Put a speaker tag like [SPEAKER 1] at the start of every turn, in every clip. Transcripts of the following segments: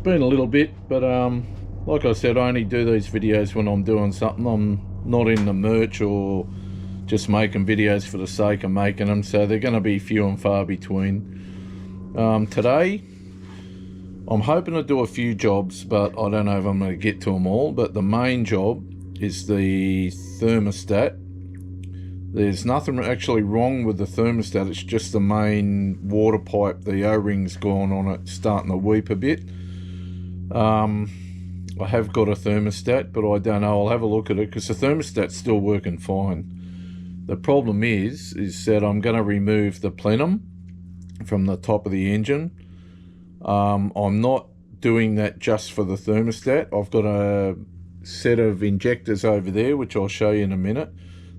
[SPEAKER 1] been a little bit, but like I said, I only do these videos when I'm doing something. I'm not in the merch or just making videos for the sake of making them, so they're going to be few and far between. Today I'm hoping to do a few jobs, but I don't know if I'm going to get to them all. But the main job is the thermostat. There's nothing actually wrong with the thermostat, it's just the main water pipe, the O-ring's gone on it, starting to weep a bit. I have got a thermostat, but I don't know, I'll have a look at it, because the thermostat's still working fine. The problem is that I'm going to remove the plenum from the top of the engine. I'm not doing that just for the thermostat. I've got a set of injectors over there, which I'll show you in a minute,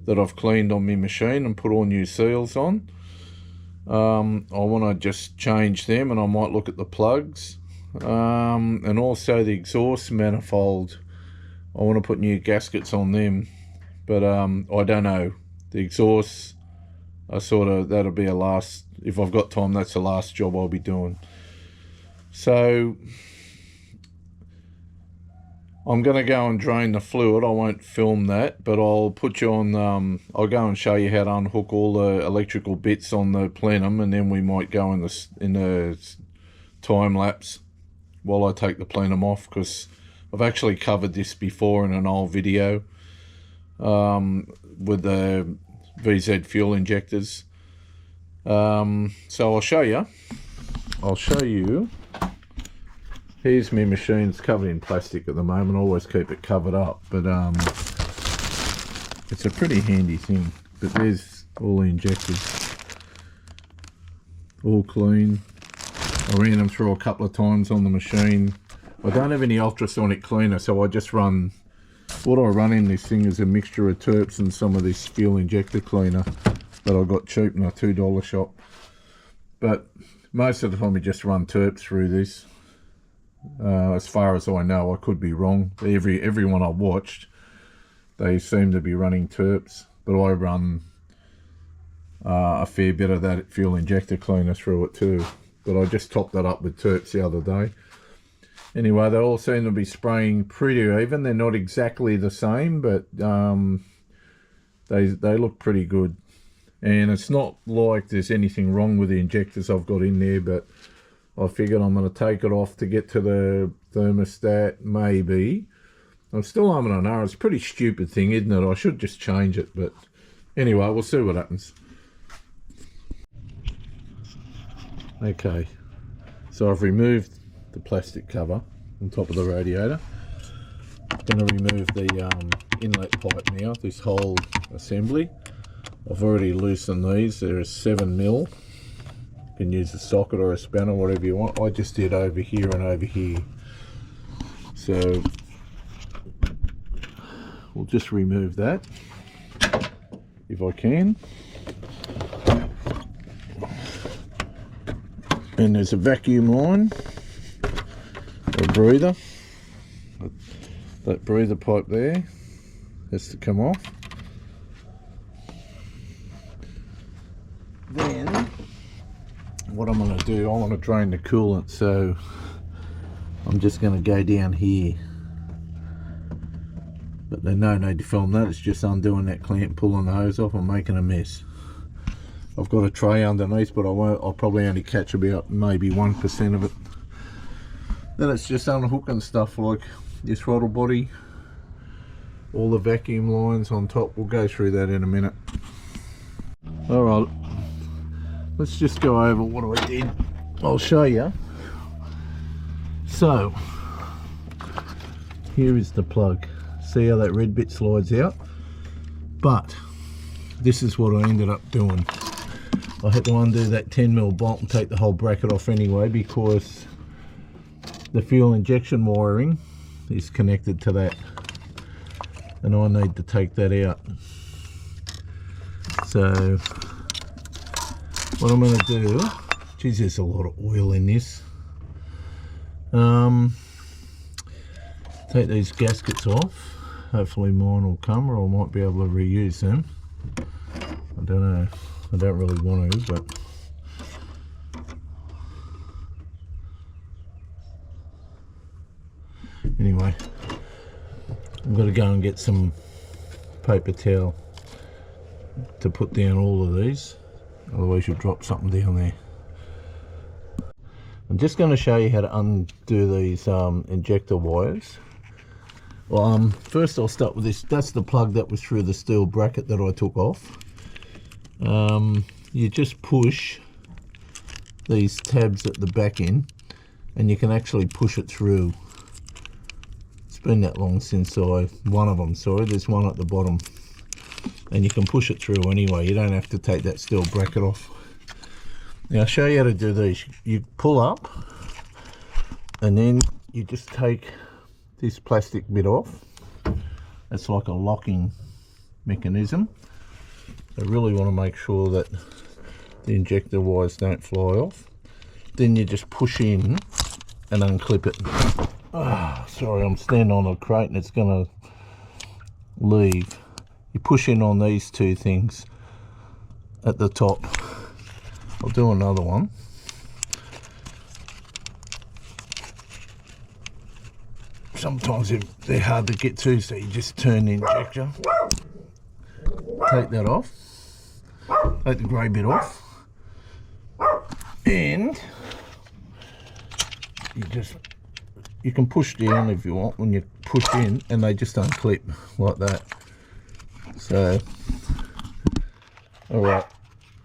[SPEAKER 1] that I've cleaned on my machine and put all new seals on. I want to just change them, and I might look at the plugs, and also the exhaust manifold. I want to put new gaskets on them, but I don't know. The exhausts are that'll be a last, if I've got time, that's the last job I'll be doing. So I'm going to go and drain the fluid. I won't film that, but I'll put you on, I'll go and show you how to unhook all the electrical bits on the plenum, and then we might go in the time lapse while I take the plenum off, because I've actually covered this before in an old video with the VZ fuel injectors. So I'll show you. Here's my machine. It's covered in plastic at the moment. I always keep it covered up, but it's a pretty handy thing. But there's all the injectors, all clean. I ran them through a couple of times on the machine. I don't have any ultrasonic cleaner, so I just run, what I run in this thing is a mixture of terps and some of this fuel injector cleaner that I got cheap in a $2 shop. But most of the time we just run terps through this. As far as I know, I could be wrong. Everyone I watched, they seem to be running terps, but I run a fair bit of that fuel injector cleaner through it too. But I just topped that up with terps the other day. Anyway, they all seem to be spraying pretty even. They're not exactly the same, but they look pretty good. And it's not like there's anything wrong with the injectors I've got in there, but I figured I'm going to take it off to get to the thermostat, maybe. I'm still having an hour. It's a pretty stupid thing, isn't it? I should just change it, but anyway, we'll see what happens. Okay, so I've removed the plastic cover on top of the radiator. I'm going to remove the inlet pipe now, this whole assembly. I've already loosened these. They're a 7mm. You can use a socket or a spanner, whatever you want. I just did over here and over here. So we'll just remove that if I can. And there's a vacuum line, a breather. That breather pipe there has to come off. Then what I'm going to do, I want to drain the coolant, so I'm just going to go down here. But there's no need to film that, it's just undoing that clamp, pulling the hose off and making a mess. I've got a tray underneath, but I'll probably only catch about maybe 1% of it. Then it's just unhooking stuff like your throttle body, all the vacuum lines on top. We'll go through that in a minute. Alright, let's just go over what I did. I'll show you. So, here is the plug. See how that red bit slides out? But, this is what I ended up doing. I had to undo that 10mm bolt and take the whole bracket off anyway, because the fuel injection wiring is connected to that, and I need to take that out. So what I'm going to do, geez, there's a lot of oil in this. Take these gaskets off. Hopefully mine will come, or I might be able to reuse them. I don't know. I don't really want to, but I've got to go and get some paper towel to put down all of these, otherwise you'll drop something down there. I'm just going to show you how to undo these injector wires. Well, first I'll start with this. That's the plug that was through the steel bracket that I took off. You just push these tabs at the back end, and you can actually push it through. It's been that long since one of them, sorry, there's one at the bottom, and you can push it through anyway. You don't have to take that steel bracket off. Now I'll show you how to do these. You pull up, and then you just take this plastic bit off. It's like a locking mechanism. I really want to make sure that the injector wires don't fly off. Then you just push in and unclip it. Sorry, I'm standing on a crate and it's going to leave. You push in on these two things at the top. I'll do another one. Sometimes they're hard to get to, so you just turn the injector. Take that off. Take the grey bit off. And you can push down if you want when you push in, and they just unclip like that. So, alright,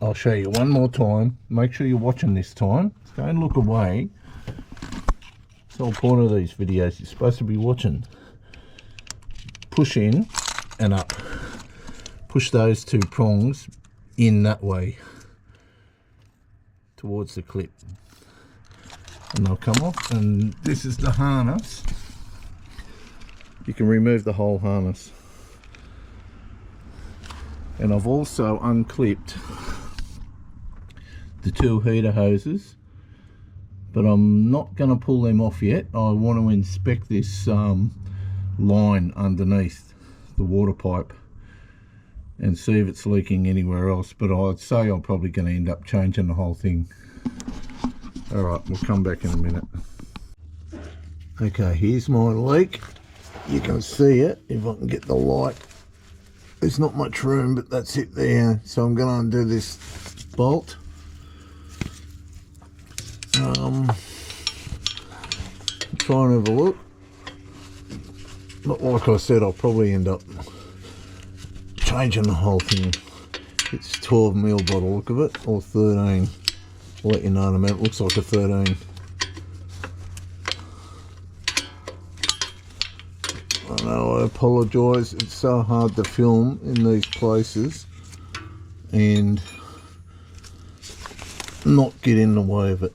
[SPEAKER 1] I'll show you one more time. Make sure you're watching this time. Don't look away. That's the whole point of these videos. You're supposed to be watching. Push in and up. Push those two prongs in that way towards the clip, and they'll come off. And this is the harness. You can remove the whole harness. And I've also unclipped the two heater hoses, but I'm not going to pull them off yet. I want to inspect this line underneath the water pipe and see if it's leaking anywhere else, but I'd say I'm probably going to end up changing the whole thing. Alright, we'll come back in a minute. Okay, here's my leak. You can see it if I can get the light. There's not much room, but that's it there. So I'm going to undo this bolt. Try and have a look. But like I said, I'll probably end up changing the whole thing. It's 12mm by the look of it, or 13. I'll let you know in a minute. It looks like a 13. I know, I apologise. It's so hard to film in these places and not get in the way of it.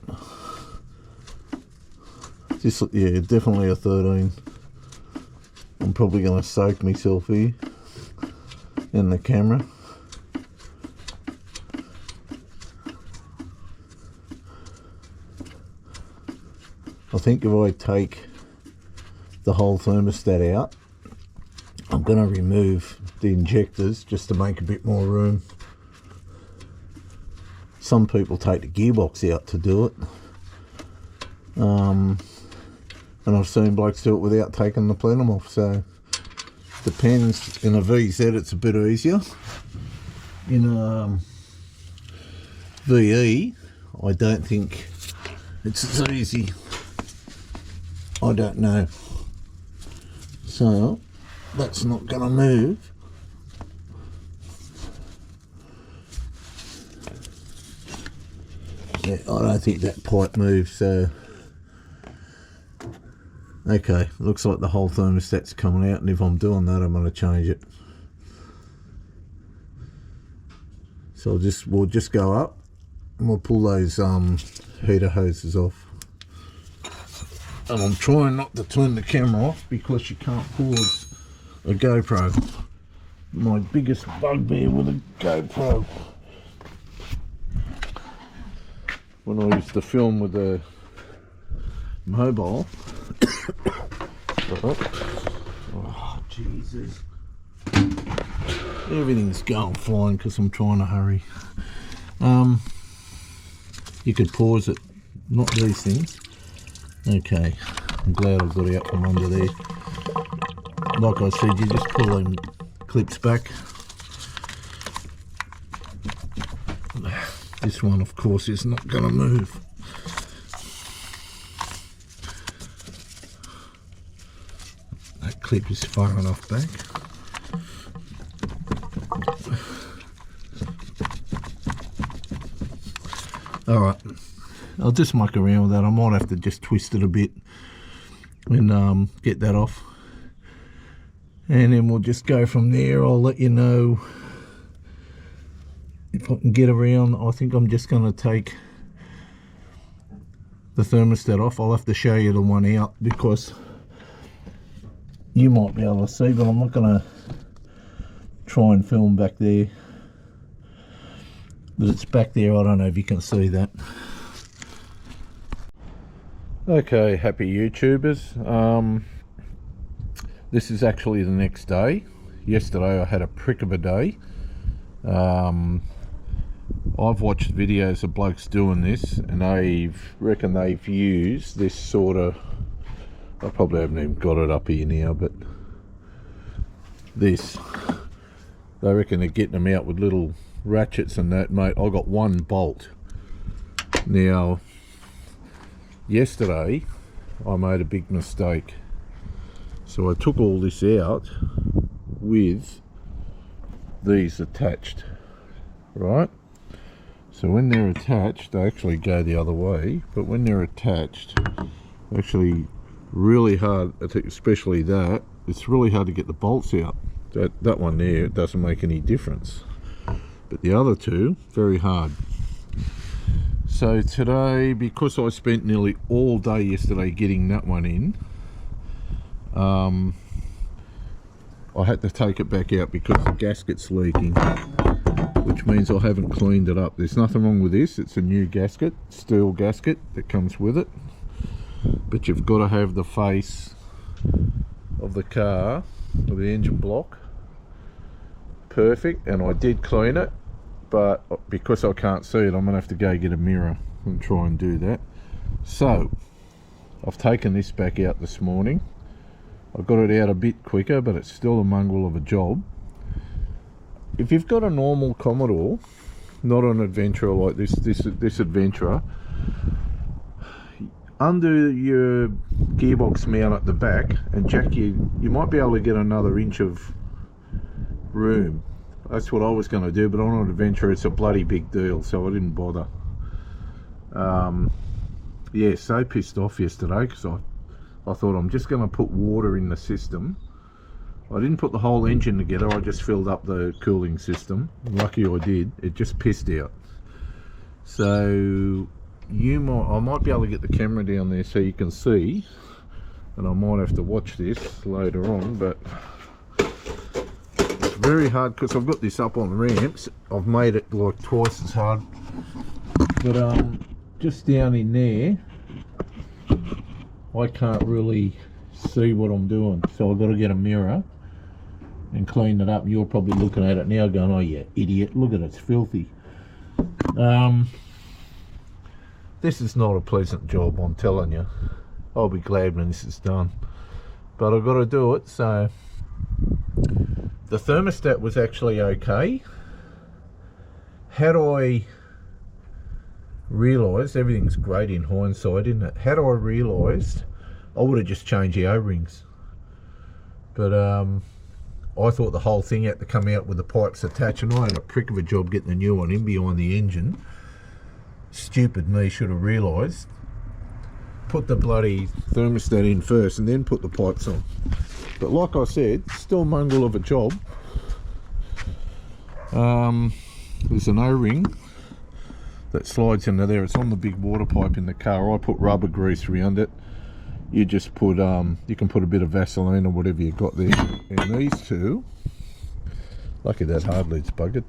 [SPEAKER 1] Just, yeah, definitely a 13. I'm probably going to soak myself here in the camera. I think if I take the whole thermostat out, I'm going to remove the injectors just to make a bit more room. Some people take the gearbox out to do it, and I've seen blokes do it without taking the plenum off, so depends. In a VZ it's a bit easier. In a VE I don't think it's as easy. I don't know. So that's not going to move. Yeah, I don't think that pipe moves, so okay, looks like the whole thermostat's coming out, and if I'm doing that I'm going to change it. So we'll just go up and we'll pull those heater hoses off. And I'm trying not to turn the camera off because you can't pause a GoPro. My biggest bugbear with a GoPro. When I used to film with a mobile. Oh, Jesus. Everything's going flying because I'm trying to hurry. You could pause it, not these things. Okay, I'm glad I got out from under there. like I said, you just pull them clips back. This one, of course, is not going to move. That clip is far enough back. Alright, I'll just muck around with that. I might have to just twist it a bit and get that off. And then we'll just go from there. I'll let you know if I can get around. I think I'm just going to take the thermostat off. I'll have to show you the one out because you might be able to see, but I'm not going to try and film back there. But it's back there. I don't know if you can see that. Okay, happy YouTubers. This is actually the next day. Yesterday I had a prick of a day. I've watched videos of blokes doing this, and I reckon they've used this sort of, I probably haven't even got it up here now, but this, they reckon they're getting them out with little ratchets and that. Mate, I got one bolt. Now yesterday I made a big mistake, so I took all this out with these attached, right? So when they're attached, they actually go the other way, but when they're attached, actually really hard, especially that, it's really hard to get the bolts out. That one there, it doesn't make any difference, but the other two, very hard. So today, because I spent nearly all day yesterday getting that one in, I had to take it back out because the gasket's leaking, which means I haven't cleaned it up. There's nothing wrong with this. It's a new gasket, steel gasket that comes with it, but you've got to have the face of the car, of the engine block, perfect. And I did clean it, but because I can't see it, I'm gonna have to go get a mirror and try and do that. So I've taken this back out this morning. I got it out a bit quicker, but it's still a mongrel of a job. If you've got a normal Commodore, not an Adventurer like this Adventurer, under your gearbox mount at the back and jack, you might be able to get another inch of room. That's what I was going to do, but on an Adventurer it's a bloody big deal, so I didn't bother. Yeah, so pissed off yesterday because I thought I'm just going to put water in the system. I didn't put the whole engine together, I just filled up the cooling system. Lucky I did, it just pissed out. So I might be able to get the camera down there so you can see, and I might have to watch this later on, but it's very hard because I've got this up on ramps. I've made it like twice as hard, but just down in there I can't really see what I'm doing, so I've got to get a mirror and clean it up. You're probably looking at it now going, oh yeah, idiot, look at it, it's filthy. This is not a pleasant job, I'm telling you. I'll be glad when this is done, but I've got to do it. So the thermostat was actually okay. Had I realised, everything's great in hindsight, isn't it? Had I realised, I would have just changed the O-rings, but I thought the whole thing had to come out with the pipes attached, and I had a prick of a job getting the new one in behind the engine. Stupid me, should have realised. Put the bloody thermostat in first and then put the pipes on. But like I said, still mongrel of a job. There's an O-ring that slides into there. It's on the big water pipe in the car. I put rubber grease around it. You just put you can put a bit of Vaseline or whatever you got there. And these two, lucky that hard lead's buggered,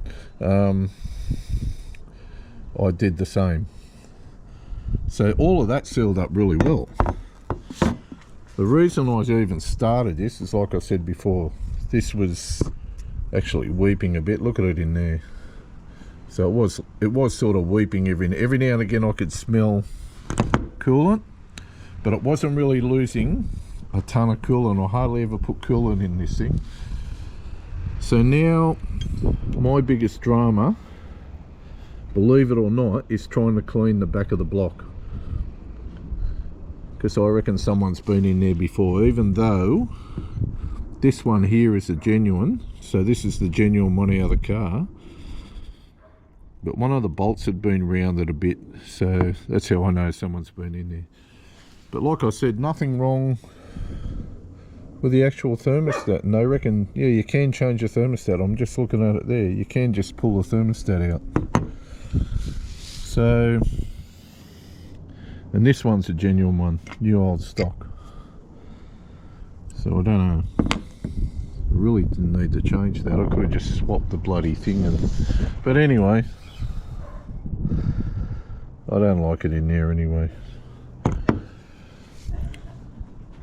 [SPEAKER 1] I did the same. So all of that sealed up really well. The reason I even started this is, like I said before, this was actually weeping a bit. Look at it in there. So it was sort of weeping every now and again. I could smell coolant, but it wasn't really losing a ton of coolant. I hardly ever put coolant in this thing. So now my biggest drama, believe it or not, is trying to clean the back of the block, because I reckon someone's been in there before, even though this one here is a genuine. So this is the genuine one out of the car, but one of the bolts had been rounded a bit, so that's how I know someone's been in there. But like I said, nothing wrong with the actual thermostat, and they reckon, yeah, you can change the thermostat. I'm just looking at it there, you can just pull the thermostat out. So, and this one's a genuine one, new old stock. So I don't know, I really didn't need to change that. I could have just swapped the bloody thing. But anyway, I don't like it in there anyway.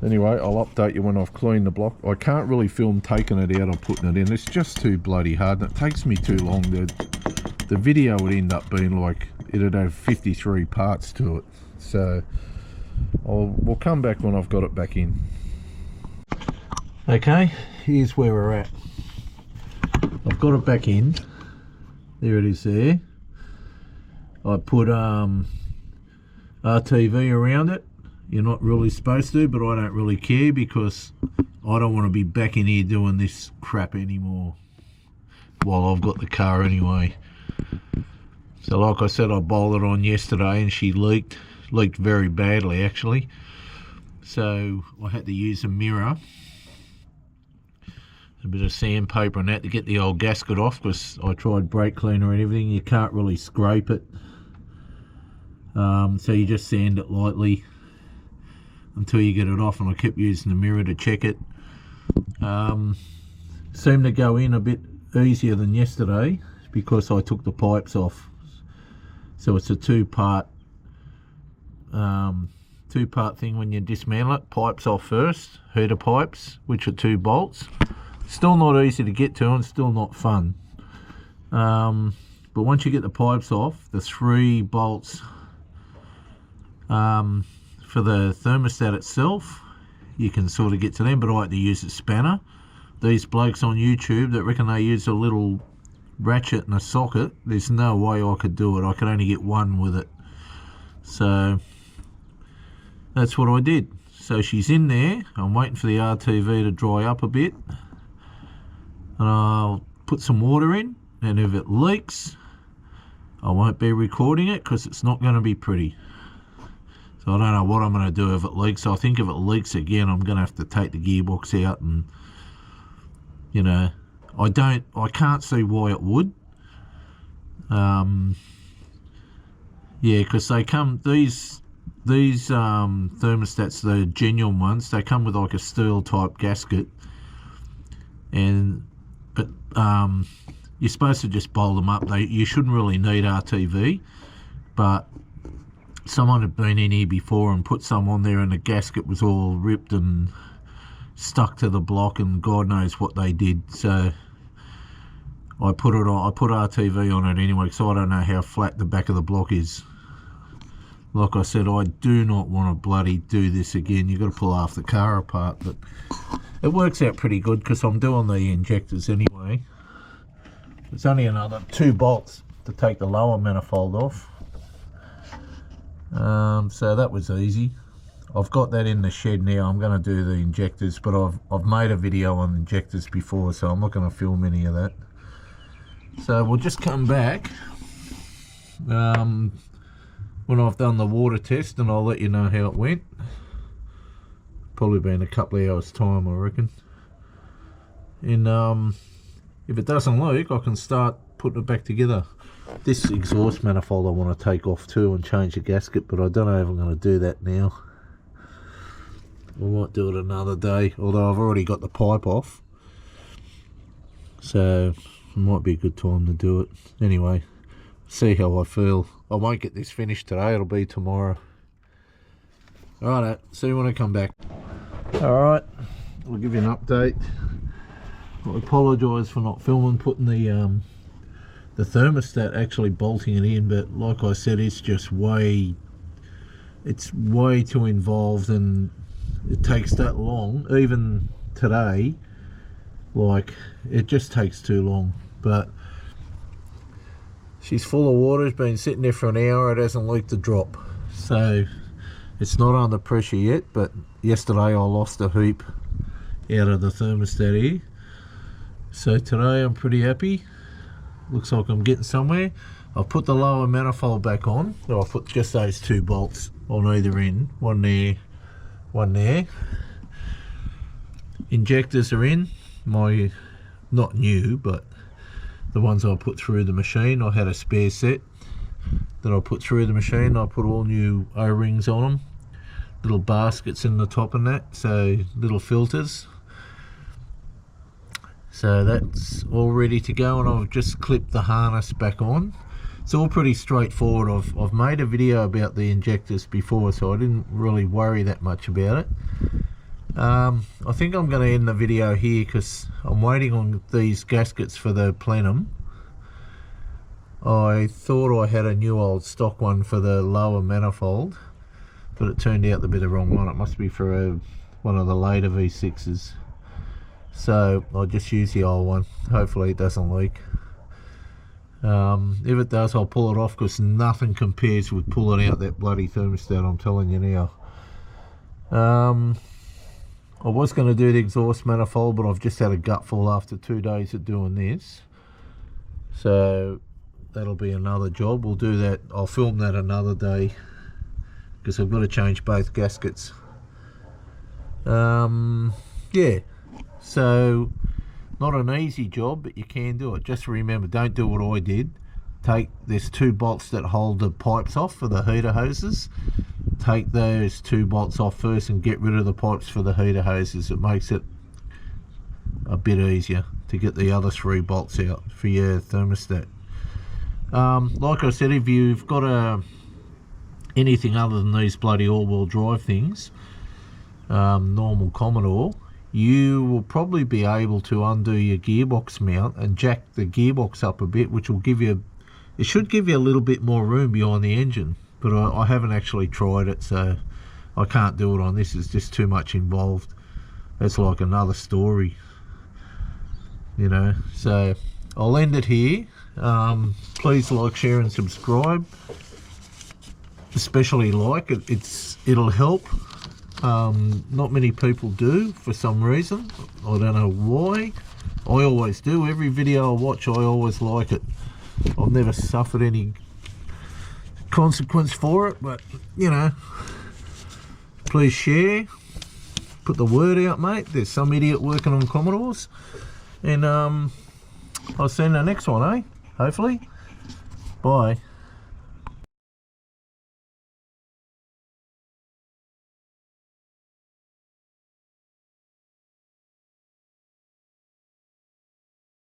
[SPEAKER 1] Anyway, I'll update you when I've cleaned the block. I can't really film taking it out or putting it in. It's just too bloody hard, and it takes me too long. The video would end up being like, it'd have 53 parts to it. So we'll come back when I've got it back in. Okay, here's where we're at. I've got it back in. There it is there. I put RTV around it. You're not really supposed to, but I don't really care, because I don't want to be back in here doing this crap anymore while I've got the car anyway. So like I said, I bowled it on yesterday and she leaked very badly actually. So I had to use a mirror, a bit of sandpaper and that to get the old gasket off, because I tried brake cleaner and everything. You can't really scrape it. So you just sand it lightly until you get it off, and I kept using the mirror to check it. Seemed to go in a bit easier than yesterday because I took the pipes off. So it's a two-part thing when you dismantle it. Pipes off first, heater pipes, which are 2 bolts. Still not easy to get to and still not fun. But once you get the pipes off, the 3 bolts for the thermostat itself, you can sort of get to them, but I like to use a spanner. These blokes on YouTube that reckon they use a little ratchet and a socket, there's no way I could do it. I could only get one with it. So that's what I did. So she's in there. I'm waiting for the RTV to dry up a bit, and I'll put some water in, and if it leaks, I won't be recording it because it's not going to be pretty. So I don't know what I'm going to do if it leaks. I think if it leaks again, I'm going to have to take the gearbox out, and you know, I can't see why it would. Yeah, because they come, these thermostats, the genuine ones, they come with like a steel type gasket, but you're supposed to just bolt them up. You shouldn't really need RTV, but someone had been in here before and put some on there, and the gasket was all ripped and stuck to the block, and God knows what they did. So I put it on. I put RTV on it anyway, because I don't know how flat the back of the block is. Like I said, I do not want to bloody do this again. You've got to pull half the car apart, but it works out pretty good because I'm doing the injectors anyway. It's only another 2 bolts to take the lower manifold off. So that was easy. I've got that in the shed now. I'm going to do the injectors, but I've made a video on injectors before, so I'm not going to film any of that. So we'll just come back when I've done the water test, and I'll let you know how it went. Probably been a couple of hours time, I reckon. And if it doesn't leak, I can start putting it back together. This exhaust manifold I want to take off too and change the gasket, but I don't know if I'm going to do that now. I might do it another day, although I've already got the pipe off, so it might be a good time to do it. Anyway, see how I feel. I won't get this finished today, it'll be tomorrow. Alright, see you when I come back. Alright, I'll give you an update. I apologise for not filming, putting the thermostat, actually bolting it in, but like I said, it's just way too involved, and it takes that long. Even today, like, it just takes too long. But she's full of water, it's been sitting there for an hour, it hasn't leaked a drop. So it's not under pressure yet, but yesterday I lost a hoop out of the thermostat here. So today I'm pretty happy. Looks like I'm getting somewhere. I've put the lower manifold back on. So I've put just those 2 bolts on either end. One there, one there. Injectors are in. My, not new, but the ones I put through the machine. I had a spare set that I put through the machine. I put all new O-rings on them. Little baskets in the top and that. So little filters. So that's all ready to go, and I've just clipped the harness back on. It's all pretty straightforward. I've made a video about the injectors before, so I didn't really worry that much about it. I think I'm going to end the video here because I'm waiting on these gaskets for the plenum. I thought I had a new old stock one for the lower manifold, but it turned out to be the wrong one. It must be for one of the later V6s. So I'll just use the old one. Hopefully it doesn't leak. If it does, I'll pull it off, because nothing compares with pulling out that bloody thermostat, I'm telling you now. I was going to do the exhaust manifold, but I've just had a gutful after 2 days of doing this. So that'll be another job. We'll do that. I'll film that another day, because I've got to change both gaskets. Yeah. So, not an easy job, but you can do it. Just remember, don't do what I did. There's 2 bolts that hold the pipes off for the heater hoses. Take those 2 bolts off first and get rid of the pipes for the heater hoses. It makes it a bit easier to get the other 3 bolts out for your thermostat. Like I said, if you've got anything other than these bloody all-wheel drive things, normal Commodore, you will probably be able to undo your gearbox mount and jack the gearbox up a bit, which will give you, it should give you a little bit more room behind the engine. But I haven't actually tried it, so I can't do it on this. It's just too much involved. That's like another story, you know. So I'll end it here. Please like, share and subscribe. Especially like it. It'll help. Not many people do for some reason. I don't know why. I always do. Every video I watch, I always like it. I've never suffered any consequence for it, but you know, please share, put the word out, mate. There's some idiot working on Commodores, and I'll see you in the next one, hopefully. Bye.